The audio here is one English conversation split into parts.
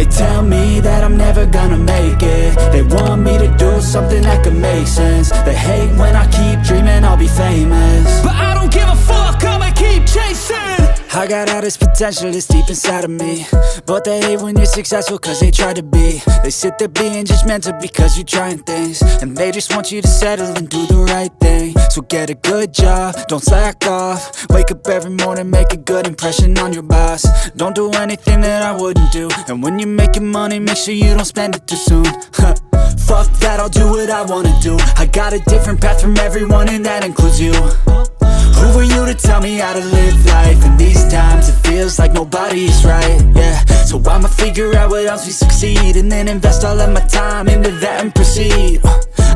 They tell me that I'm never gonna make it. They want me to do something that could make sense. They hate when I keep dreaming I'll be famous, but I don't give a fuck, I'ma keep chasing. I got all this potential that's deep inside of me, but they hate when you're successful cause they try to be. They sit there being judgmental because you're trying things, and they just want you to settle and do the right thing. So get a good job, don't slack off. Wake up every morning, make a good impression on your boss. Don't do anything that I wouldn't do, and when you're making money, make sure you don't spend it too soon. Fuck that, I'll do what I wanna do. I got a different path from everyone, and that includes you. Who are you to tell me how to live life? In these times it feels like nobody's right, yeah. So I'ma figure out what else we succeed, and then invest all of my time into that and proceed.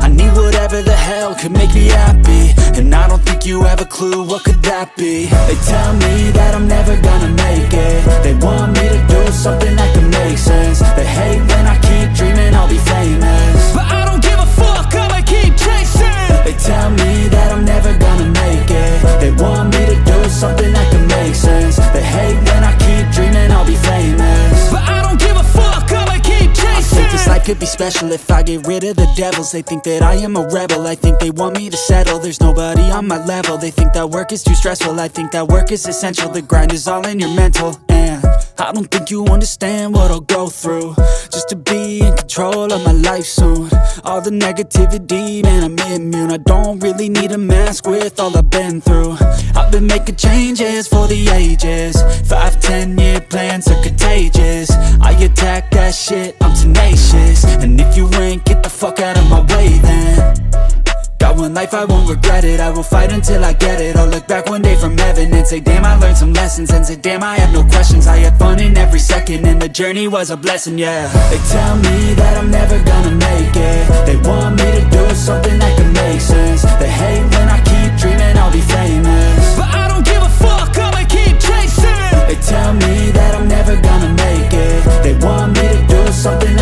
I need whatever the hell could make me happy, and I don't think you have a clue what could that be. They tell me that I'm never gonna make it. They want me to do something that can make sense. They hate when I keep dreaming I'll be famous, but I don't give a fuck, I'ma keep chasing. They tell me that I'm never gonna make it. They want me to do something that can make sense. They hate when I keep dreaming I'll be famous, but I don't give a fuck, I'ma keep chasing. I think this life could be special if I get rid of the devils. They think that I am a rebel, I think they want me to settle. There's nobody on my level. They think that work is too stressful, I think that work is essential. The grind is all in your mental, and I don't think you understand what I'll go through just to be in control of my life soon. All the negativity, man, I'm immune. I don't really need a mask with all I've been through. I've been making changes for the ages. 5-10 year plans are contagious. I attack that shit, I'm tenacious. And if you ain't, get the fuck out of my way then. Got one life, I won't regret it. I will fight until I get it. I'll look back one day from heaven and say, damn, I learned some lessons. And say, damn, I have no questions. I had fun in every second, and the journey was a blessing, yeah. They tell me that I'm never gonna make it. They want me to do something that can make sense. They hate when I keep dreaming I'll be famous, but I don't give a fuck, I'ma keep chasing. They tell me that I'm never gonna make it. They want me to do something